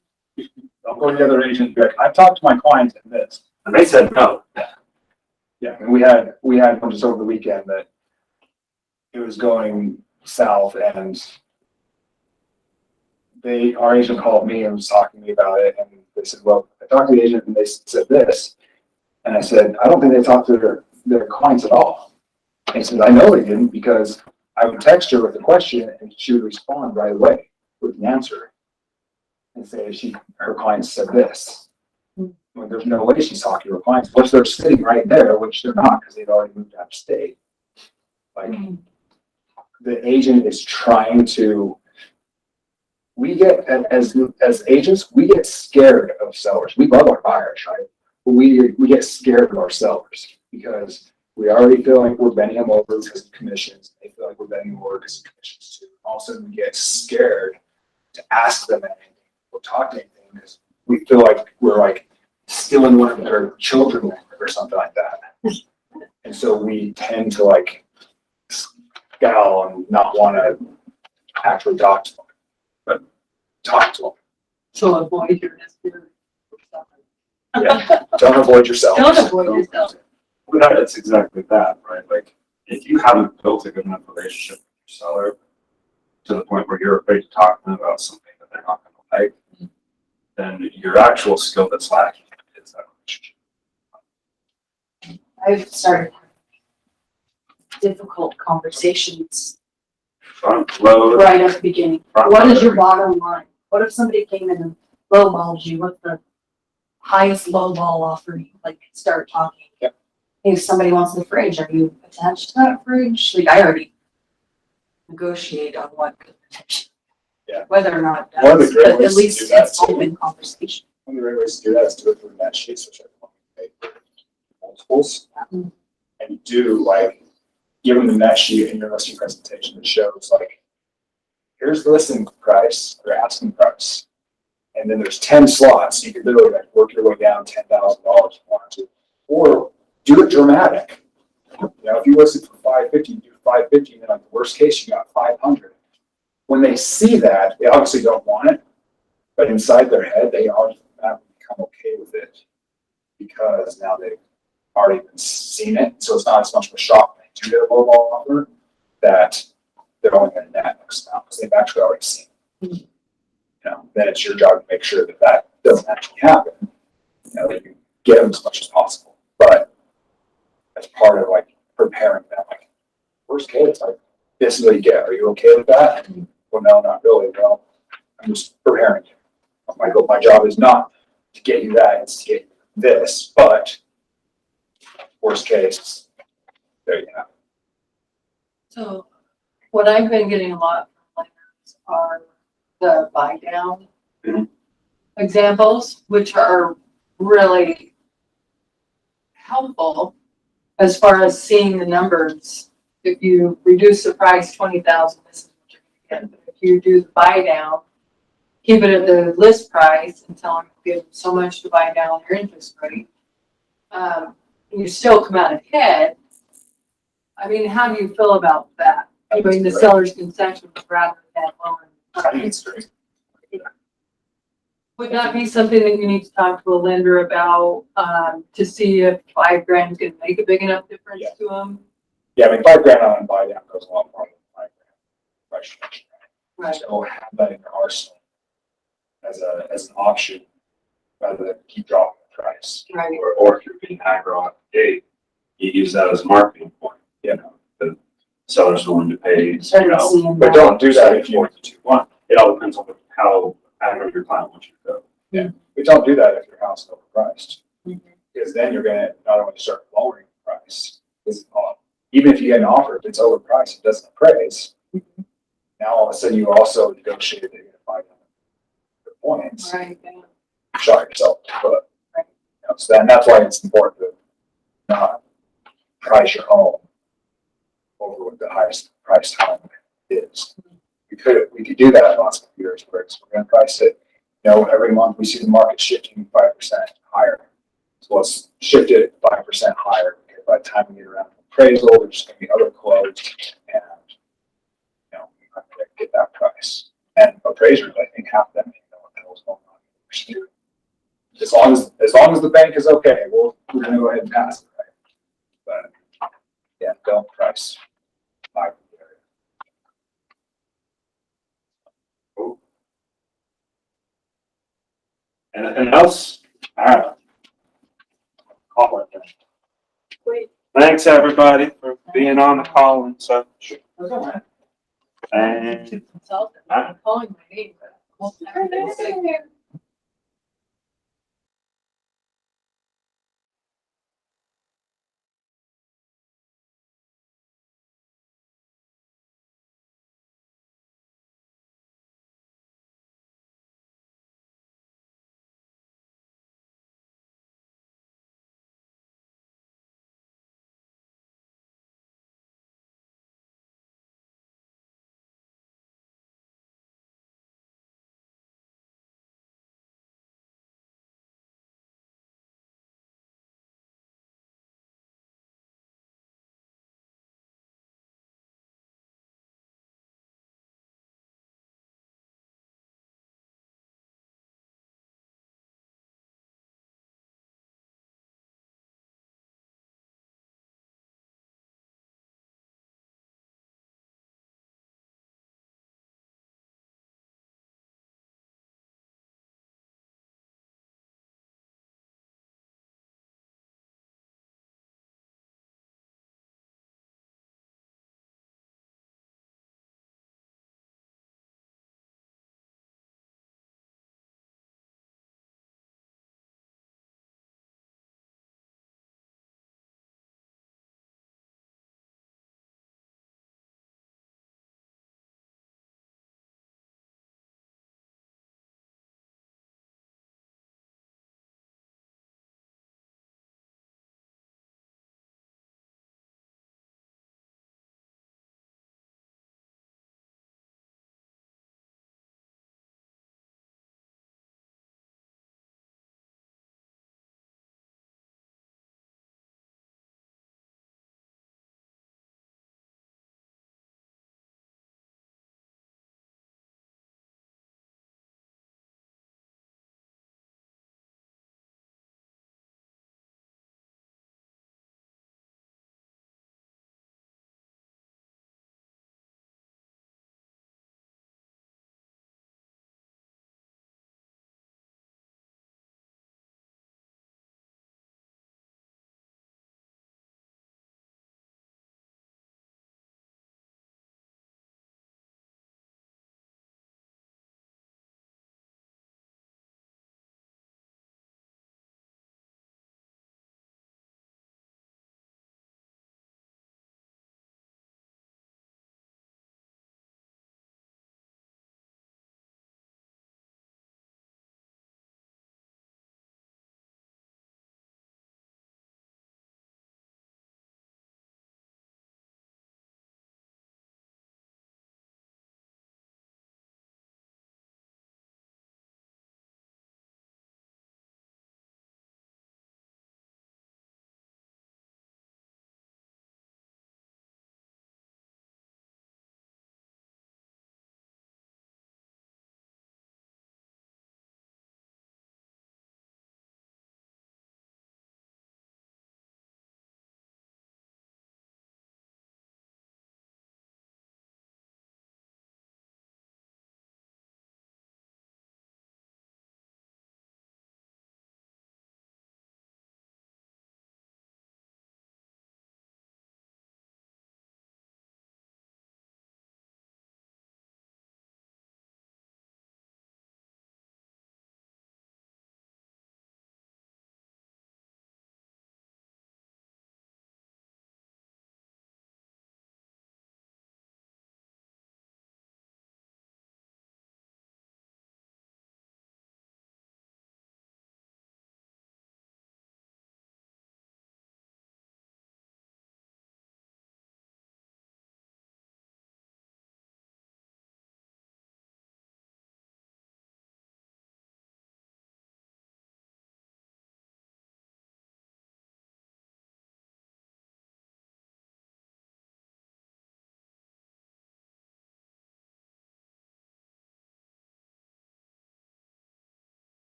Don't go to the other agent and be like, I've talked to my clients and this. And they said no. Yeah, and we had one just over the weekend that it was going south and our agent called me and was talking to me about it, and they said, well, I talked to the agent and they said this. And I said, I don't think they talked to their clients at all. And he said, I know they didn't, because I would text her with a question and she would respond right away with an answer. And say her client said this. Well, there's no way she's talking to her clients, which they're sitting right there, which they're not, because they've already moved out of state. Like, the agent is trying to, we get, as agents, we get scared of sellers. We love our buyers, right? But we get scared of our sellers because we already feel like we're bending them over because of commissions. They feel like we're bending them over because of commissions too. All of a sudden we get scared to ask them anything or talk to anything because we feel like we're like stealing one of their children or something like that. And so we tend to like scowl and not want to actually talk to them, but talk to them. so avoid your necessary. Yeah, don't avoid yourself. Don't avoid yourself. Well, that's exactly that, right? Like, if you haven't built a good enough relationship with your seller to the point where you're afraid to talk to them about something that they're not going to like, then your actual skill that's lacking is that relationship. I've started difficult conversations Front load. right at the beginning. What is your bottom line? What if somebody came in and lowballed you? What's the highest lowball offer? Like, start talking. Yep. If somebody wants the fridge, are you attached to that fridge? Like, I already negotiate on what could potentially. Yeah. Whether or not it One of the does, great but ways at to least do that it's too. open conversation. One of the great ways to do that is do it through net sheets, which are made for multiples. Mhm. And you do like, give them the net sheet in your listing presentation that shows like, here's the listing price or asking price. And then there's 10 slots. You can literally like work your way down $10,000 if you want to. Or do it dramatic. You know, if you list it for $550, you do $550, and then like the worst case, you got $500. When they see that, they obviously don't want it, but inside their head, they already become okay with it because now they've already been seen it. So it's not as much of a shock when they do get a low ball offer that they're only going to net next now because they've actually already seen it. You know, then it's your job to make sure that that doesn't actually happen. You know, that you get them as much as possible. But as part of like preparing them, like worst case, like this is what you get. Are you okay with that? Well, no, not really. Well, I'm just preparing you. My job is not to get you that, it's to get you this, but worst case, there you have it. So what I've been getting a lot from lenders are the buy down Mhm. examples, which are really helpful as far as seeing the numbers. If you reduce the price 20,000, this is what you're gonna get. But if you do the buy down, keep it at the list price and tell them give them so much to buy down your interest rate. You still come out ahead. I mean, how do you feel about that? I mean, the seller's concession rather than lowering. I think it's great. Would that be something that you need to talk to a lender about, to see if $5,000 is gonna make a big enough difference Yeah. to them? Yeah, I mean, $5,000 on a buy down goes a lot farther than $5,000 price reduction. Right. So have that in your arsenal as an option rather than keep dropping the price. Right. Or if you're being aggro out the gate, you use that as a marketing point. You know, the seller's willing to pay, you Started know, seeing But that. don't do that if you, 4,221. It all depends on how aggro your client wants you to go. but don't do that if your house is overpriced. Mhm. Because then you're gonna not only start lowering the price, because even if you get an offer, if it's overpriced, it doesn't appraise. Now all of a sudden you also negotiated that you're gonna buy the points, Right, yeah. shot yourself in the foot. Right. You know, so then that's why it's important to not price your home over what the highest price home is. We could do that in lots of years where we're gonna price it, you know, every month we see the market shifting 5% higher. So let's shift it 5% higher, because by the time we get around to appraisal, there's gonna be other quotes and, you know, we're not gonna get that price. And appraisers, I think half of them didn't know what the hell's going on. As long as the bank is okay, we're gonna go ahead and pass it, right? But, yeah, don't price high. Anything else? All right. Call it then. Wait, Thanks, everybody, for being on the call and such. And To consult, I'm calling my name, but.